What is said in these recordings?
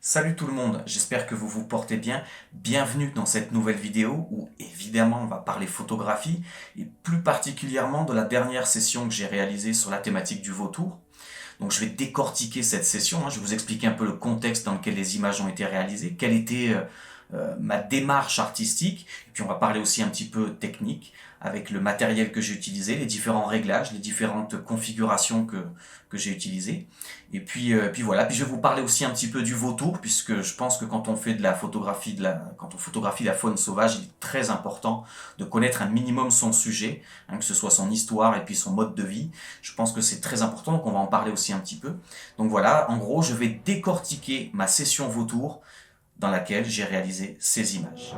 Salut tout le monde, j'espère que vous vous portez bien. Bienvenue dans cette nouvelle vidéo où évidemment on va parler photographie et plus particulièrement de la dernière session que j'ai réalisée sur la thématique du vautour. Donc je vais décortiquer cette session, je vais vous expliquer un peu le contexte dans lequel les images ont été réalisées, quelle était ma démarche artistique, et puis on va parler aussi un petit peu technique avec le matériel que j'ai utilisé, les différents réglages, les différentes configurations que j'ai utilisées. Et puis voilà, puis je vais vous parler aussi un petit peu du vautour, puisque je pense que quand on fait de la photographie, quand on photographie la faune sauvage, il est très important de connaître un minimum son sujet, que ce soit son histoire et puis son mode de vie. Je pense que c'est très important, donc on va en parler aussi un petit peu. Donc voilà, en gros, je vais décortiquer ma session vautour dans laquelle j'ai réalisé ces images.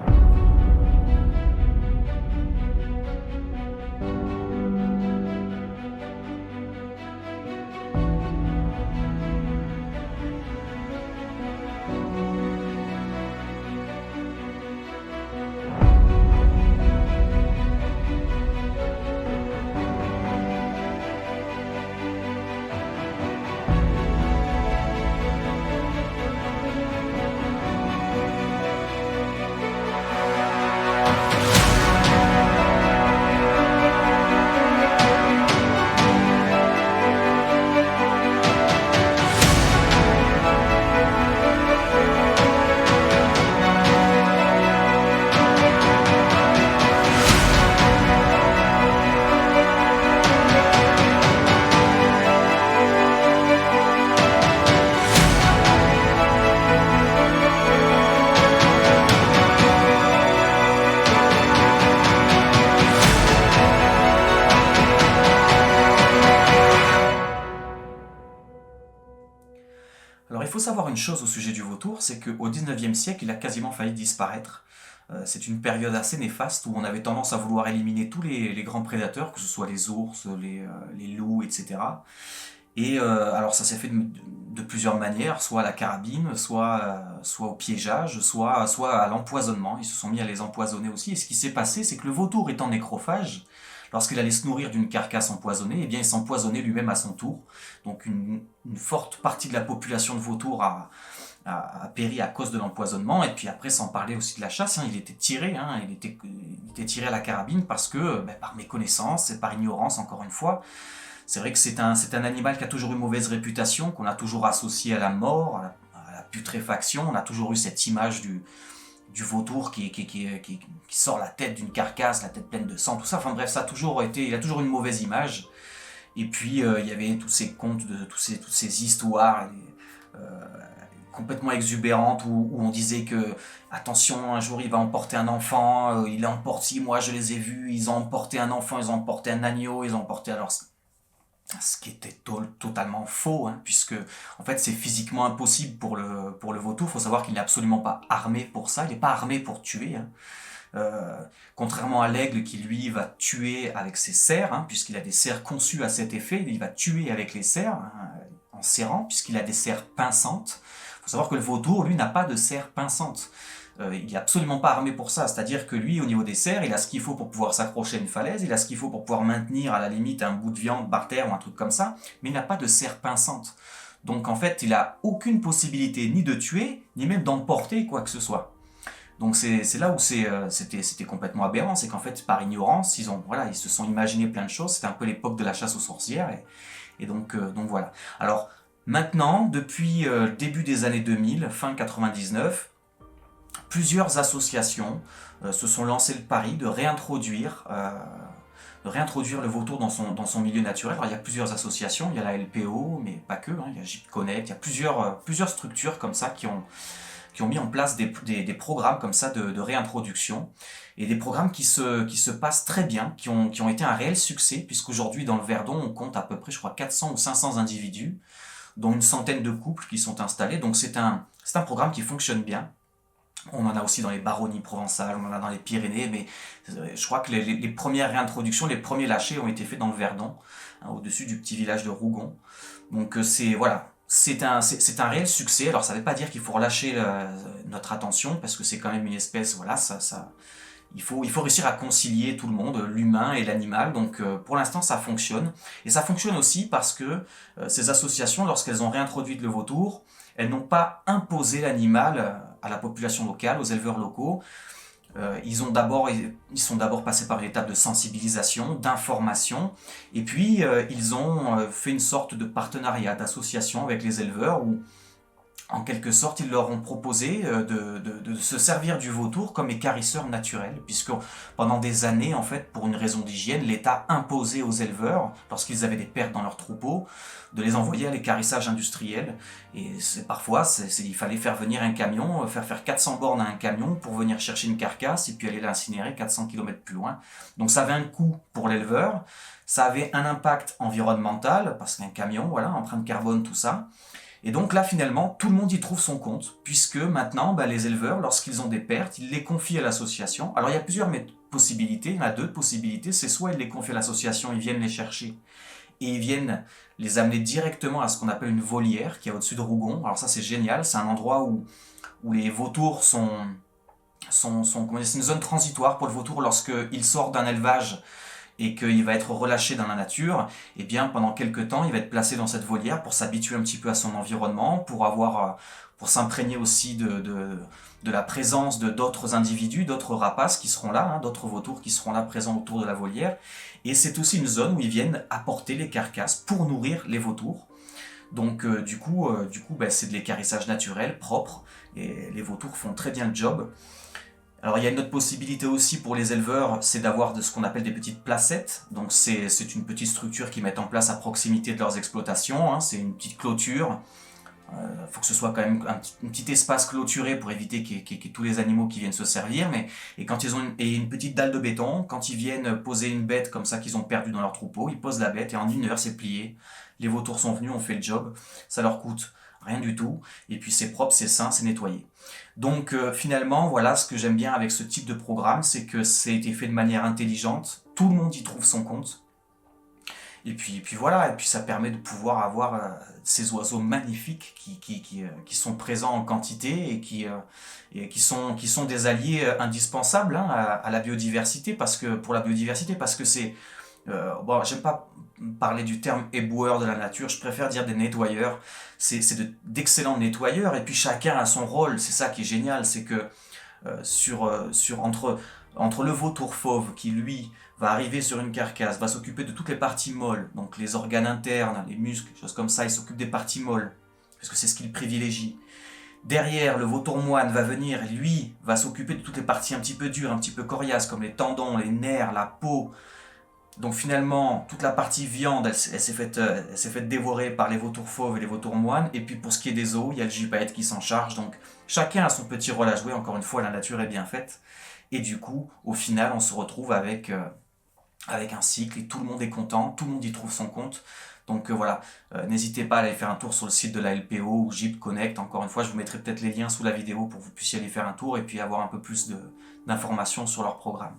Alors il faut savoir une chose au sujet du vautour, c'est qu'au 19e siècle, il a quasiment failli disparaître. C'est une période assez néfaste où on avait tendance à vouloir éliminer tous les grands prédateurs, que ce soit les ours, les loups, etc. Et alors ça s'est fait de plusieurs manières, soit à la carabine, soit au piégeage, soit à l'empoisonnement. Ils se sont mis à les empoisonner aussi. Et ce qui s'est passé, c'est que le vautour étant nécrophage, lorsqu'il allait se nourrir d'une carcasse empoisonnée, eh bien il s'empoisonnait lui-même à son tour. Donc une forte partie de la population de vautours a péri à cause de l'empoisonnement. Et puis après, sans parler aussi de la chasse, il était tiré, il était tiré à la carabine parce que, par méconnaissance et par ignorance, encore une fois, c'est vrai que c'est un animal qui a toujours eu mauvaise réputation, qu'on a toujours associé à la mort, à la putréfaction. On a toujours eu cette image du vautour qui sort la tête d'une carcasse, la tête pleine de sang, tout ça. Enfin bref, il a toujours une mauvaise image. Et puis il y avait tous ces contes, toutes ces histoires complètement exubérantes où on disait que attention, un jour il va emporter un enfant, il emporte, si moi je les ai vus, ils ont emporté un enfant, ils ont emporté un agneau, ils ont emporté alors ce qui était totalement faux, puisque en fait c'est physiquement impossible pour le vautour. Il faut savoir qu'il n'est absolument pas armé pour ça, il n'est pas armé pour tuer. Contrairement à l'aigle qui lui va tuer avec ses serres, puisqu'il a des serres conçues à cet effet, il va tuer avec les serres, en serrant, puisqu'il a des serres pinçantes. Il faut savoir que le vautour, lui, n'a pas de serres pinçantes. Il n'est absolument pas armé pour ça, c'est-à-dire que lui, au niveau des serres, il a ce qu'il faut pour pouvoir s'accrocher à une falaise, il a ce qu'il faut pour pouvoir maintenir à la limite un bout de viande par terre ou un truc comme ça, mais il n'a pas de serres pinçantes. Donc en fait, il n'a aucune possibilité ni de tuer, ni même d'emporter quoi que ce soit. Donc c'est là où c'était complètement aberrant, c'est qu'en fait, par ignorance, ils se sont imaginés plein de choses, c'était un peu l'époque de la chasse aux sorcières, et donc voilà. Alors maintenant, depuis le début des années 2000, fin 99, plusieurs associations se sont lancées le pari de réintroduire le vautour dans son milieu naturel. Alors, il y a plusieurs associations, il y a la LPO, mais pas que, il y a Jeep Connect, il y a plusieurs structures comme ça qui ont mis en place des programmes comme ça de réintroduction, et des programmes qui se passent très bien, qui ont été un réel succès, puisqu'aujourd'hui dans le Verdon on compte à peu près, je crois, 400 ou 500 individus, dont une centaine de couples qui sont installés. Donc c'est un programme qui fonctionne bien. On en a aussi dans les baronnies provençales, on en a dans les Pyrénées, mais je crois que les premières réintroductions, les premiers lâchers ont été faits dans le Verdon, au-dessus du petit village de Rougon. Donc voilà, c'est un réel succès. Alors ça ne veut pas dire qu'il faut relâcher notre attention, parce que c'est quand même une espèce, voilà, il faut réussir à concilier tout le monde, l'humain et l'animal. Donc pour l'instant ça fonctionne. Et ça fonctionne aussi parce que ces associations, lorsqu'elles ont réintroduit le vautour, elles n'ont pas imposé l'animal à la population locale, aux éleveurs locaux. Ils sont d'abord passés par une étape de sensibilisation, d'information, et puis ils ont fait une sorte de partenariat, d'association avec les éleveurs où, en quelque sorte, ils leur ont proposé de se servir du vautour comme écarisseur naturel, puisque pendant des années, en fait, pour une raison d'hygiène, l'État imposait aux éleveurs, lorsqu'ils avaient des pertes dans leurs troupeaux, de les envoyer à l'écarissage industriel. Et parfois, il fallait faire venir un camion, faire 400 bornes à un camion pour venir chercher une carcasse et puis aller l'incinérer 400 km plus loin. Donc ça avait un coût pour l'éleveur, ça avait un impact environnemental, parce qu'un camion, voilà, empreinte carbone, tout ça. Et donc là, finalement, tout le monde y trouve son compte, puisque maintenant, les éleveurs, lorsqu'ils ont des pertes, ils les confient à l'association. Alors il y a plusieurs possibilités, il y en a deux possibilités, c'est soit ils les confient à l'association, ils viennent les chercher, et ils viennent les amener directement à ce qu'on appelle une volière, qui est au-dessus de Rougon. Alors ça c'est génial, c'est un endroit où les vautours c'est une zone transitoire pour le vautour lorsqu'il sort d'un élevage et qu'il va être relâché dans la nature, et bien pendant quelques temps, il va être placé dans cette volière pour s'habituer un petit peu à son environnement, pour s'imprégner aussi de la présence de d'autres individus, d'autres rapaces qui seront là, d'autres vautours qui seront là présents autour de la volière. Et c'est aussi une zone où ils viennent apporter les carcasses pour nourrir les vautours. Donc du coup, c'est de l'équarrissage naturel, propre, et les vautours font très bien le job. Alors il y a une autre possibilité aussi pour les éleveurs, c'est d'avoir ce qu'on appelle des petites placettes. Donc c'est une petite structure qu'ils mettent en place à proximité de leurs exploitations, c'est une petite clôture. Il faut que ce soit quand même un petit espace clôturé pour éviter qu'il y ait tous les animaux qui viennent se servir. Et quand ils ont une petite dalle de béton, quand ils viennent poser une bête comme ça qu'ils ont perdue dans leur troupeau, ils posent la bête et en 1 heure c'est plié. Les vautours sont venus, ont fait le job, ça leur coûte rien du tout, et puis c'est propre, c'est sain, c'est nettoyé. Donc finalement, voilà ce que j'aime bien avec ce type de programme, c'est que c'est été fait de manière intelligente, tout le monde y trouve son compte, et puis voilà, et puis ça permet de pouvoir avoir ces oiseaux magnifiques qui sont présents en quantité et qui sont des alliés indispensables à la biodiversité, pour la biodiversité, parce que c'est bon, j'aime pas parler du terme éboueur de la nature, je préfère dire des nettoyeurs. C'est d'excellents nettoyeurs, et puis chacun a son rôle. C'est ça qui est génial, c'est que entre le vautour fauve qui lui va arriver sur une carcasse, va s'occuper de toutes les parties molles, donc les organes internes, les muscles, choses comme ça, il s'occupe des parties molles, parce que c'est ce qu'il privilégie. Derrière, le vautour moine va venir, lui, va s'occuper de toutes les parties un petit peu dures, un petit peu coriaces, comme les tendons, les nerfs, la peau. Donc finalement, toute la partie viande, elle s'est faite dévorer par les vautours fauves et les vautours moines. Et puis pour ce qui est des os, il y a le gypaète qui s'en charge. Donc chacun a son petit rôle à jouer. Encore une fois, la nature est bien faite. Et du coup, au final, on se retrouve avec un cycle et tout le monde est content, tout le monde y trouve son compte. Donc voilà, n'hésitez pas à aller faire un tour sur le site de la LPO ou JIP Connect. Encore une fois, je vous mettrai peut-être les liens sous la vidéo pour que vous puissiez aller faire un tour et puis avoir un peu plus d'informations sur leur programme.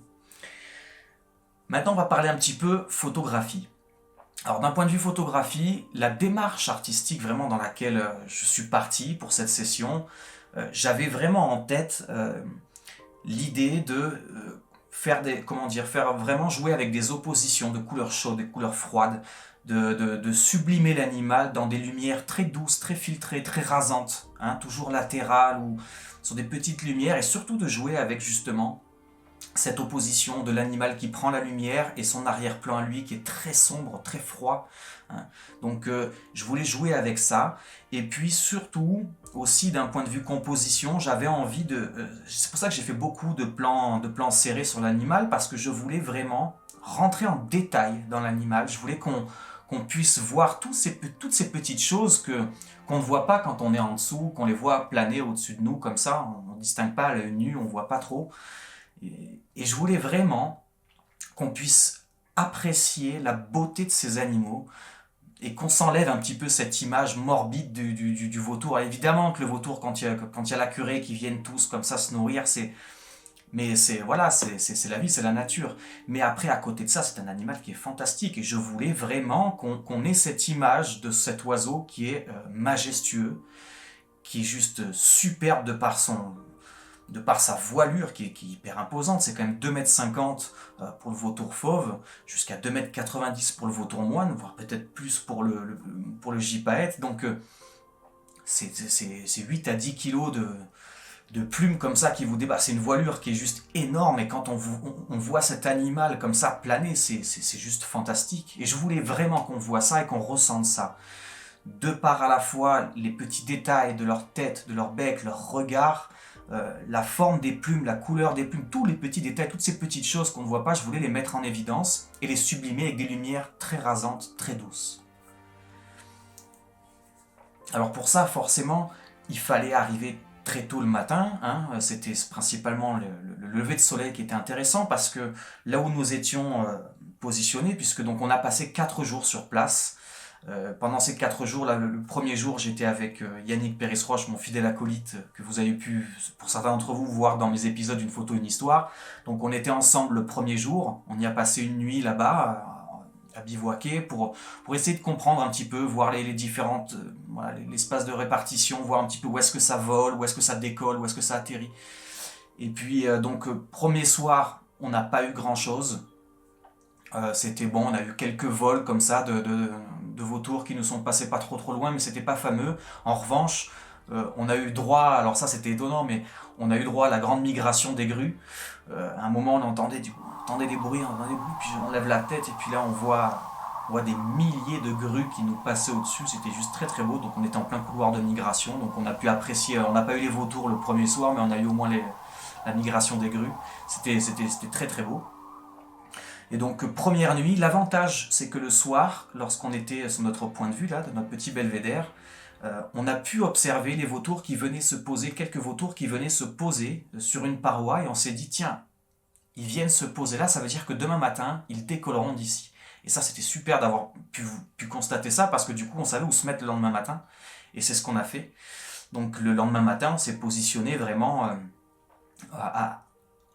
Maintenant, on va parler un petit peu photographie. Alors d'un point de vue photographie, la démarche artistique vraiment dans laquelle je suis parti pour cette session, j'avais vraiment en tête l'idée de faire vraiment jouer avec des oppositions de couleurs chaudes, des couleurs froides, de sublimer l'animal dans des lumières très douces, très filtrées, très rasantes, toujours latérales ou sur des petites lumières, et surtout de jouer avec justement cette opposition de l'animal qui prend la lumière et son arrière-plan à lui qui est très sombre, très froid. Donc je voulais jouer avec ça. Et puis surtout, aussi d'un point de vue composition, j'avais envie c'est pour ça que j'ai fait beaucoup de plans serrés sur l'animal, parce que je voulais vraiment rentrer en détail dans l'animal. Je voulais qu'on puisse voir toutes ces petites choses qu'on ne voit pas quand on est en dessous, qu'on les voit planer au-dessus de nous comme ça. On ne distingue pas à l'œil nu, on ne voit pas trop. Et je voulais vraiment qu'on puisse apprécier la beauté de ces animaux et qu'on s'enlève un petit peu cette image morbide du vautour. Alors évidemment que le vautour, quand il y a la curée qui viennent tous comme ça se nourrir, mais c'est la vie, c'est la nature. Mais après, à côté de ça, c'est un animal qui est fantastique. Et je voulais vraiment qu'on ait cette image de cet oiseau qui est majestueux, qui est juste superbe de par sa voilure qui est hyper imposante. C'est quand même 2,50 m pour le vautour fauve, jusqu'à 2,90 m pour le vautour moine, voire peut-être plus pour le gypaète. Donc c'est 8 à 10 kilos de plumes comme ça qui vous dépassent. C'est une voilure qui est juste énorme, et quand on voit cet animal comme ça planer, c'est juste fantastique. Et je voulais vraiment qu'on voit ça et qu'on ressente ça. De par à la fois les petits détails de leur tête, de leur bec, leur regard, la forme des plumes, la couleur des plumes, tous les petits détails, toutes ces petites choses qu'on ne voit pas, je voulais les mettre en évidence et les sublimer avec des lumières très rasantes, très douces. Alors pour ça, forcément, il fallait arriver très tôt le matin, hein. C'était principalement le lever de soleil qui était intéressant, parce que là où nous étions positionnés, puisque donc on a passé 4 jours sur place. Pendant ces 4 jours, là, le premier jour, j'étais avec Yannick Péris-Roche, mon fidèle acolyte, que vous avez pu, pour certains d'entre vous, voir dans mes épisodes Une photo, une histoire. Donc on était ensemble le premier jour, on y a passé une nuit là-bas, à bivouaquer, pour essayer de comprendre un petit peu, voir les différentes, voilà, l'espace de répartition, voir un petit peu où est-ce que ça vole, où est-ce que ça décolle, où est-ce que ça atterrit. Et puis premier soir, on n'a pas eu grand-chose. C'était bon, on a eu quelques vols comme ça de vautours qui nous sont passés pas trop loin, mais c'était pas fameux. En revanche, on a eu droit, alors ça c'était étonnant, mais on a eu droit à la grande migration des grues. À un moment, on entendait des bruits, puis on lève la tête, et puis là on voit des milliers de grues qui nous passaient au-dessus. C'était juste très très beau. Donc on était en plein couloir de migration, donc on a pu apprécier. On n'a pas eu les vautours le premier soir, mais on a eu au moins la migration des grues. C'était très très beau. Et donc première nuit, l'avantage c'est que le soir, lorsqu'on était sur notre point de vue là, de notre petit belvédère, on a pu observer les vautours qui venaient se poser, quelques vautours qui venaient se poser sur une paroi, et on s'est dit tiens, ils viennent se poser là, ça veut dire que demain matin, ils décolleront d'ici. Et ça c'était super d'avoir pu constater ça, parce que du coup on savait où se mettre le lendemain matin, et c'est ce qu'on a fait. Donc le lendemain matin, on s'est positionné vraiment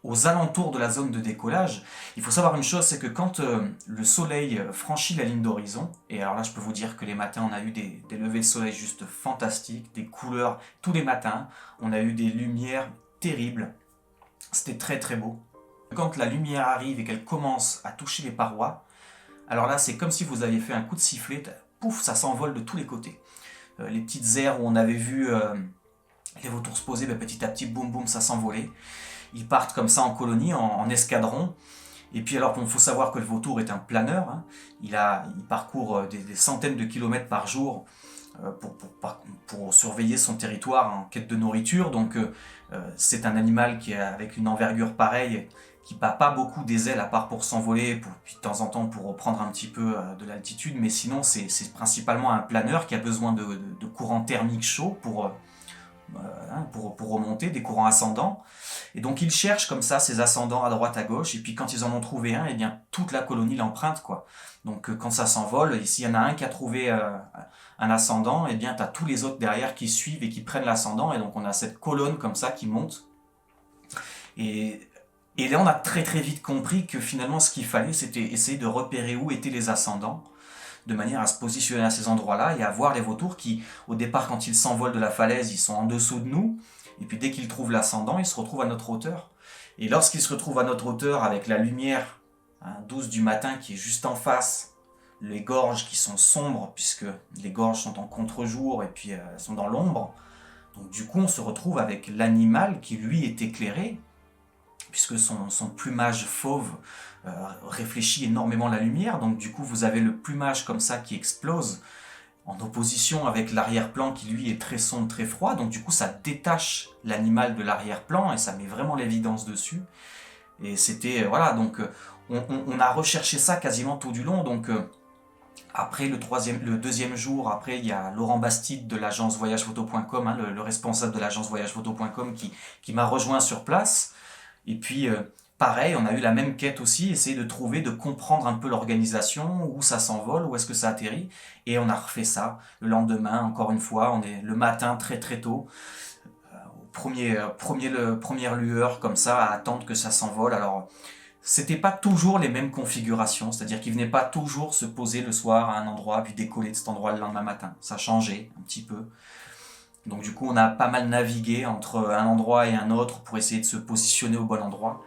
aux alentours de la zone de décollage. Il faut savoir une chose, c'est que quand le soleil franchit la ligne d'horizon, et alors là je peux vous dire que les matins on a eu des levées de soleil juste fantastiques, des couleurs tous les matins, on a eu des lumières terribles, c'était très très beau. Quand la lumière arrive et qu'elle commence à toucher les parois, alors là c'est comme si vous aviez fait un coup de sifflet, pouf, ça s'envole de tous les côtés. Les petites aires où on avait vu les vautours se poser, petit à petit, boum boum, ça s'envolait. Ils partent comme ça en colonie, en escadron. Et puis alors, il faut savoir que le vautour est un planeur, hein. Il parcourt des centaines de kilomètres par jour pour surveiller son territoire en quête de nourriture. Donc c'est un animal qui est avec une envergure pareille, qui bat pas beaucoup des ailes à part pour s'envoler, puis de temps en temps pour reprendre un petit peu de l'altitude. Mais sinon, c'est principalement un planeur qui a besoin de courants thermiques chauds pour remonter, des courants ascendants. Et donc ils cherchent comme ça ces ascendants à droite à gauche, et puis quand ils en ont trouvé un, et bien toute la colonie l'emprunte, quoi. Donc quand ça s'envole, et s'il y en a un qui a trouvé un ascendant, et bien tu as tous les autres derrière qui suivent et qui prennent l'ascendant, et donc on a cette colonne comme ça qui monte. Et, et là on a très très vite compris que finalement ce qu'il fallait, c'était essayer de repérer où étaient les ascendants, de manière à se positionner à ces endroits-là et à voir les vautours qui, au départ, quand ils s'envolent de la falaise, ils sont en dessous de nous, et puis dès qu'ils trouvent l'ascendant, ils se retrouvent à notre hauteur. Et lorsqu'ils se retrouvent à notre hauteur, avec la lumière douce du matin qui est juste en face, les gorges qui sont sombres, puisque les gorges sont en contre-jour et puis elles sont dans l'ombre, donc du coup on se retrouve avec l'animal qui lui est éclairé, puisque son plumage fauve réfléchit énormément la lumière, donc du coup vous avez le plumage comme ça qui explose, en opposition avec l'arrière-plan qui lui est très sombre, très froid, donc du coup ça détache l'animal de l'arrière-plan et ça met vraiment l'évidence dessus. Et c'était, voilà, donc on a recherché ça quasiment tout du long, donc après le deuxième jour, après il y a Laurent Bastide de l'agence voyagephoto.com, hein, le responsable de l'agence voyagephoto.com qui m'a rejoint sur place. Et puis, pareil, on a eu la même quête aussi, essayer de trouver, de comprendre un peu l'organisation, où ça s'envole, où est-ce que ça atterrit. Et on a refait ça le lendemain, encore une fois, on est le matin très très tôt, première lueur comme ça, à attendre que ça s'envole. Alors, c'était pas toujours les mêmes configurations, c'est-à-dire qu'ils venaient pas toujours se poser le soir à un endroit, puis décoller de cet endroit le lendemain matin. Ça changeait un petit peu. Donc du coup, on a pas mal navigué entre un endroit et un autre pour essayer de se positionner au bon endroit.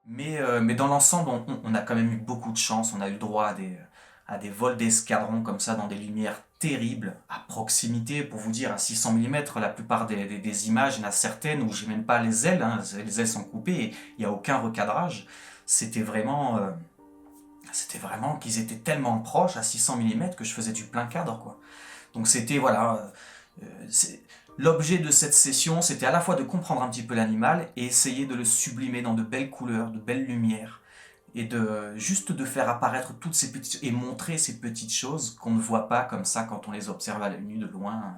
Mais dans l'ensemble, on a quand même eu beaucoup de chance. On a eu le droit à des vols d'escadron comme ça dans des lumières terribles, à proximité, pour vous dire, à 600 mm. La plupart des images, il y en a certaines où j'ai même pas les ailes, hein, les ailes sont coupées et il n'y a aucun recadrage. C'était vraiment, euh, c'était vraiment qu'ils étaient tellement proches à 600 mm que je faisais du plein cadre, quoi. Donc c'était, voilà, c'est- l'objet de cette session, c'était à la fois de comprendre un petit peu l'animal et essayer de le sublimer dans de belles couleurs, de belles lumières, et de juste de faire apparaître toutes ces petites et montrer ces petites choses qu'on ne voit pas comme ça quand on les observe à l'œil nu de loin.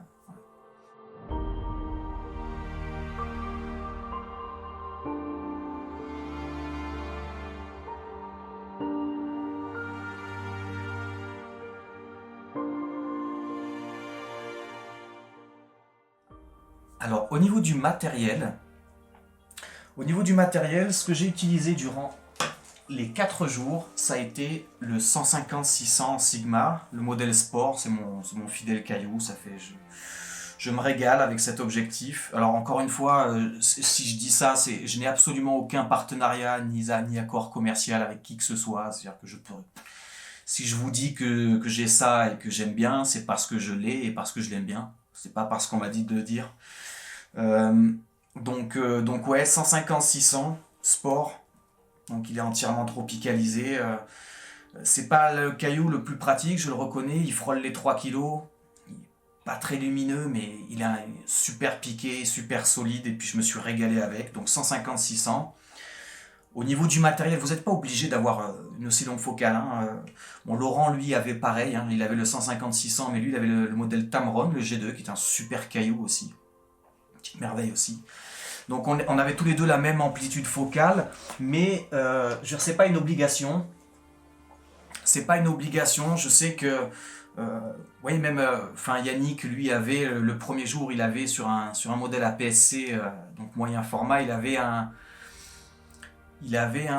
Alors au niveau du matériel, ce que j'ai utilisé durant les 4 jours, ça a été le 150-600 Sigma, le modèle sport, c'est mon fidèle caillou, je me régale avec cet objectif. Alors encore une fois, si je dis ça, je n'ai absolument aucun partenariat ni accord commercial avec qui que ce soit, c'est-à-dire que si je vous dis que j'ai ça et que j'aime bien, c'est parce que je l'ai et parce que je l'aime bien, c'est pas parce qu'on m'a dit de le dire. Euh, donc ouais, 150-600 sport. Donc il est entièrement tropicalisé. C'est pas le caillou le plus pratique, je le reconnais. Il frôle les 3 kilos. Il est pas très lumineux, mais il a un super piqué, super solide. Et puis je me suis régalé avec. Donc 150-600. Au niveau du matériel, vous n'êtes pas obligé d'avoir une aussi longue focale, hein. Bon, Laurent, lui, avait pareil, hein. Il avait le 150-600, mais lui, il avait le modèle Tamron, le G2, qui est un super caillou aussi. Une petite merveille aussi. Donc on avait tous les deux la même amplitude focale, mais c'est pas une obligation. C'est pas une obligation. Je sais que, vous voyez même, Yannick, lui avait le premier jour, il avait sur un modèle APS-C, donc moyen format, il avait un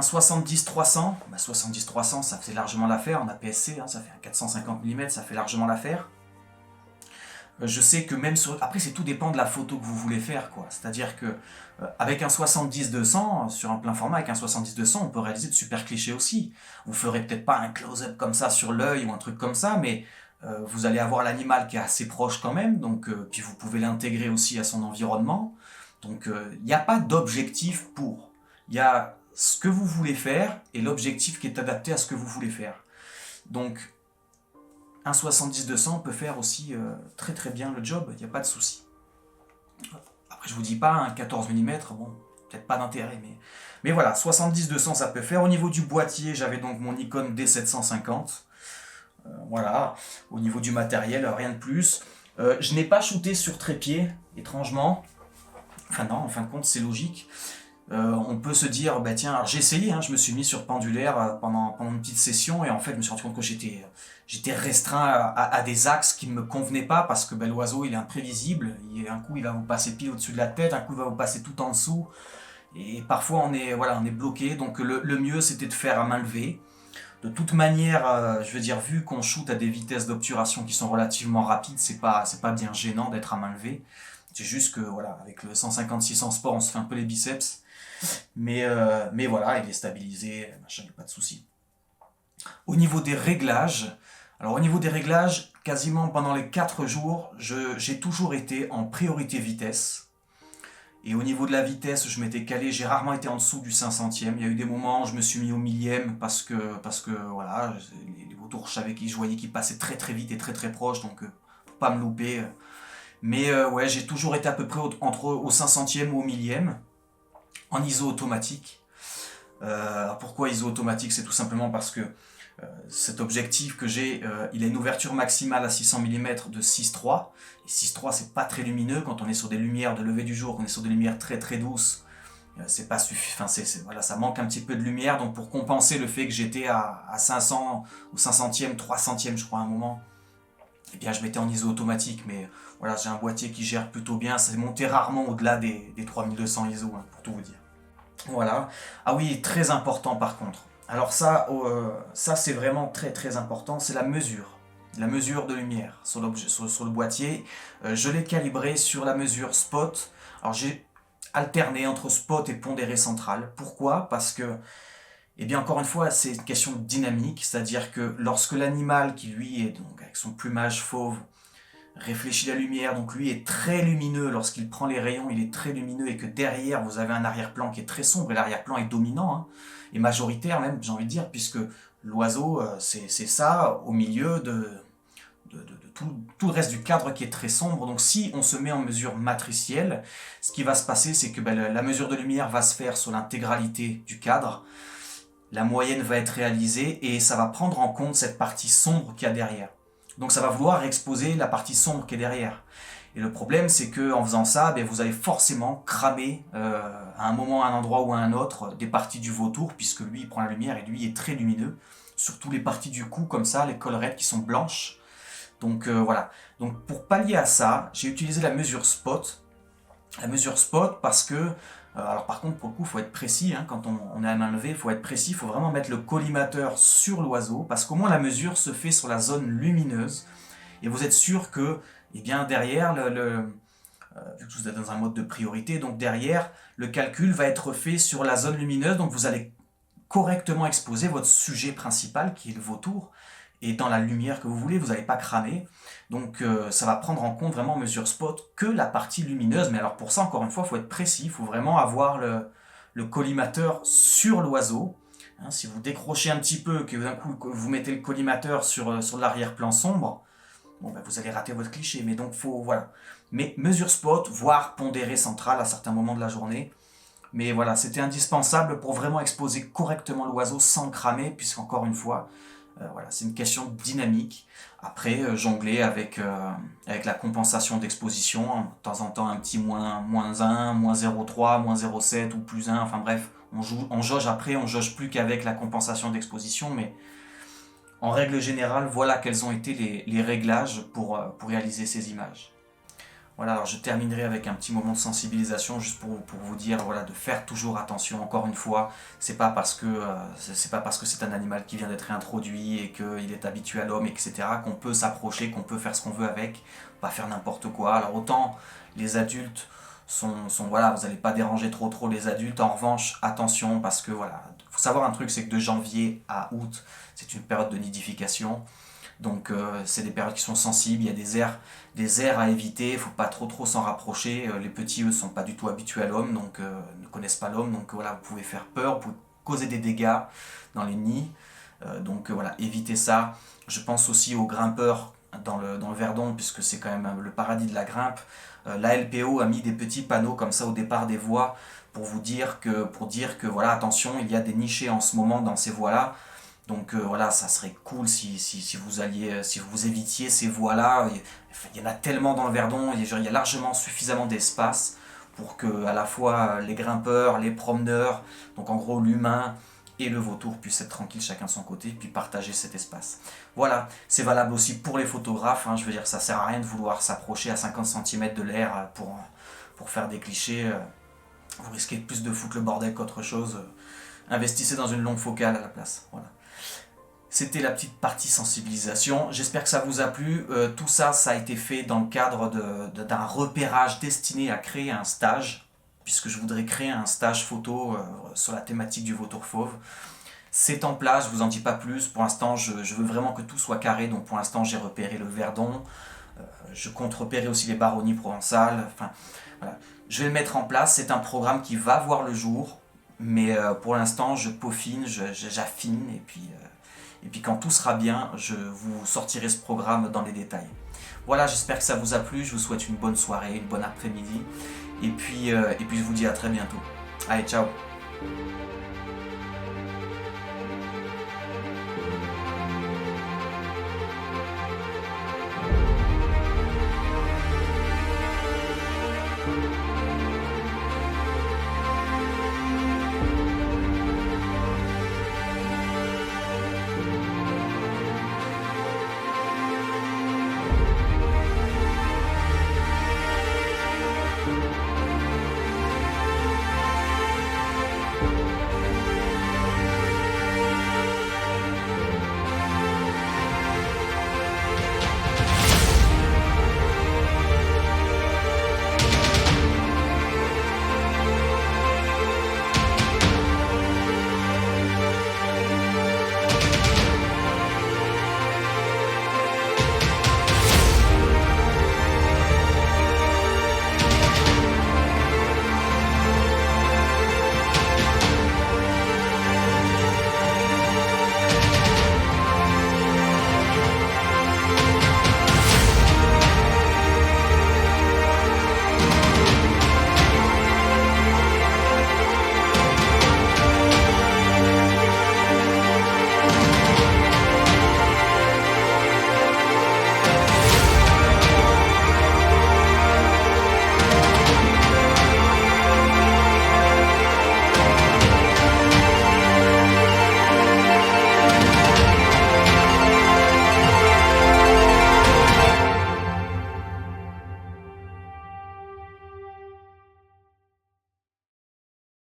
70-300. Bah, 70-300, ça fait largement l'affaire en APS-C, hein, ça fait un 450 mm, ça fait largement l'affaire. Je sais que même sur... Après, c'est tout dépend de la photo que vous voulez faire, quoi. C'est-à-dire que avec un 70-200, sur un plein format, avec un 70-200, on peut réaliser de super clichés aussi. Vous ferez peut-être pas un close-up comme ça sur l'œil ou un truc comme ça, mais vous allez avoir l'animal qui est assez proche quand même, donc puis vous pouvez l'intégrer aussi à son environnement. Donc il n'y a pas d'objectif pour. Il y a ce que vous voulez faire et l'objectif qui est adapté à ce que vous voulez faire. Donc un 70-200 peut faire aussi très très bien le job, il n'y a pas de souci. Après, je vous dis pas un 14 mm, bon, peut-être pas d'intérêt, mais voilà, 70-200 ça peut faire. Au niveau du boîtier, j'avais donc mon Nikon D750. Voilà, au niveau du matériel, rien de plus. Je n'ai pas shooté sur trépied, étrangement. Enfin non, en fin de compte, c'est logique. On peut se dire, bah tiens, alors j'ai essayé, hein, je me suis mis sur pendulaire pendant une petite session et en fait je me suis rendu compte que j'étais restreint à des axes qui ne me convenaient pas parce que l'oiseau il est imprévisible, un coup il va vous passer pile au-dessus de la tête, un coup il va vous passer tout en dessous et parfois on est bloqué, donc le mieux c'était de faire à main levée. De toute manière, je veux dire, vu qu'on shoot à des vitesses d'obturation qui sont relativement rapides, c'est pas bien gênant d'être à main levée. C'est juste que voilà, avec le 150-600 sport, on se fait un peu les biceps. Mais voilà, il est stabilisé, machin, il n'y a pas de souci. Au niveau des réglages, quasiment pendant les 4 jours, j'ai toujours été en priorité vitesse. Et au niveau de la vitesse, je m'étais calé, j'ai rarement été en dessous du 500e. Il y a eu des moments où je me suis mis au millième parce que voilà, les vautours, je voyais qu'ils passaient très très vite et très très proches, donc pour pas me louper. Mais ouais, j'ai toujours été à peu près entre au 500e ou au millième en ISO automatique. Pourquoi ISO automatique? C'est tout simplement parce que cet objectif que j'ai, il a une ouverture maximale à 600 mm de 6.3. Et 6.3 c'est pas très lumineux quand on est sur des lumières de lever du jour, qu'on est sur des lumières très très douces. C'est pas suffisant, voilà, ça manque un petit peu de lumière, donc pour compenser le fait que j'étais à 500 ou 500e, 300e je crois à un moment, eh bien je mettais en ISO automatique, mais voilà, j'ai un boîtier qui gère plutôt bien, c'est monté rarement au-delà des 3200 ISO, hein, pour tout vous dire. Voilà. Ah oui, très important par contre. Alors ça c'est vraiment très très important, c'est la mesure. La mesure de lumière sur le boîtier. Je l'ai calibré sur la mesure spot. Alors alterner entre spot et pondéré central. Pourquoi? Parce que, eh bien encore une fois, c'est une question de dynamique, c'est-à-dire que lorsque l'animal qui lui est donc avec son plumage fauve réfléchit la lumière, donc lui est très lumineux, lorsqu'il prend les rayons, il est très lumineux, et que derrière vous avez un arrière-plan qui est très sombre, et l'arrière-plan est dominant, hein, et majoritaire même, j'ai envie de dire, puisque l'oiseau, c'est ça, au milieu de tout le reste du cadre qui est très sombre. Donc si on se met en mesure matricielle, ce qui va se passer, c'est que la mesure de lumière va se faire sur l'intégralité du cadre, la moyenne va être réalisée, et ça va prendre en compte cette partie sombre qu'il y a derrière. Donc ça va vouloir exposer la partie sombre qui est derrière. Et le problème, c'est qu'en faisant ça, vous allez forcément cramer à un moment, à un endroit ou à un autre, des parties du vautour, puisque lui, il prend la lumière et lui est très lumineux. Surtout les parties du cou, comme ça, les collerettes qui sont blanches. Donc voilà. Donc pour pallier à ça, j'ai utilisé la mesure spot. La mesure spot parce que, alors par contre, pour le coup, il faut être précis, hein, quand on est à main levée, il faut être précis, il faut vraiment mettre le collimateur sur l'oiseau, parce qu'au moins la mesure se fait sur la zone lumineuse, et vous êtes sûr que, eh bien, derrière, vu que vous êtes dans un mode de priorité, donc derrière, le calcul va être fait sur la zone lumineuse, donc vous allez correctement exposer votre sujet principal, qui est le vautour, et dans la lumière que vous voulez, vous n'allez pas cramer. Donc ça va prendre en compte vraiment en mesure spot que la partie lumineuse. Mais alors pour ça, encore une fois, il faut être précis, il faut vraiment avoir le collimateur sur l'oiseau. Hein, si vous décrochez un petit peu, que d'un coup vous mettez le collimateur sur l'arrière-plan sombre, bon, vous allez rater votre cliché. Mais donc voilà. Mais mesure spot, voire pondéré central à certains moments de la journée. Mais voilà, c'était indispensable pour vraiment exposer correctement l'oiseau sans cramer, puisqu'encore une fois, voilà, c'est une question de dynamique. Après, jongler avec la compensation d'exposition, de temps en temps un petit moins 1, moins 0,3, moins 0,7 ou plus 1, enfin bref, on jauge après, on jauge plus qu'avec la compensation d'exposition, mais en règle générale, voilà quels ont été les réglages pour réaliser ces images. Voilà, alors je terminerai avec un petit moment de sensibilisation juste pour vous dire, voilà, de faire toujours attention. Encore une fois, c'est pas parce que c'est un animal qui vient d'être réintroduit et qu'il est habitué à l'homme, etc., qu'on peut s'approcher, qu'on peut faire ce qu'on veut avec, pas faire n'importe quoi. Alors autant les adultes voilà, vous n'allez pas déranger trop les adultes. En revanche, attention, parce que voilà, faut savoir un truc, c'est que de janvier à août, c'est une période de nidification. Donc c'est des périodes qui sont sensibles, il y a des aires à éviter, il ne faut pas trop s'en rapprocher. Les petits, eux, ne sont pas du tout habitués à l'homme, donc ne connaissent pas l'homme, donc voilà, vous pouvez faire peur, vous pouvez causer des dégâts dans les nids. Donc voilà, évitez ça. Je pense aussi aux grimpeurs dans le Verdon, puisque c'est quand même le paradis de la grimpe. La LPO a mis des petits panneaux comme ça au départ des voies pour dire que voilà, attention, il y a des nichés en ce moment dans ces voies-là. Donc voilà, ça serait cool si vous évitiez ces voies-là. Il y en a tellement dans le Verdon, il y a largement suffisamment d'espace pour que à la fois les grimpeurs, les promeneurs, donc en gros l'humain et le vautour puissent être tranquilles chacun de son côté, puis partager cet espace. Voilà, c'est valable aussi pour les photographes, hein, je veux dire, ça sert à rien de vouloir s'approcher à 50 cm de l'air pour faire des clichés. Vous risquez plus de foutre le bordel qu'autre chose. Investissez dans une longue focale à la place. Voilà. C'était la petite partie sensibilisation. J'espère que ça vous a plu. Tout ça, ça a été fait dans le cadre d'un repérage destiné à créer un stage, puisque je voudrais créer un stage photo sur la thématique du vautour fauve. C'est en place, je vous en dis pas plus. Pour l'instant, je veux vraiment que tout soit carré. Donc pour l'instant, j'ai repéré le Verdon. Je compte repérer aussi les baronnies provençales. Enfin, voilà. Je vais le mettre en place. C'est un programme qui va voir le jour. Mais pour l'instant, je peaufine, j'affine. Et puis quand tout sera bien, je vous sortirai ce programme dans les détails. Voilà, j'espère que ça vous a plu. Je vous souhaite une bonne soirée, une bonne après-midi. Et puis je vous dis à très bientôt. Allez, ciao!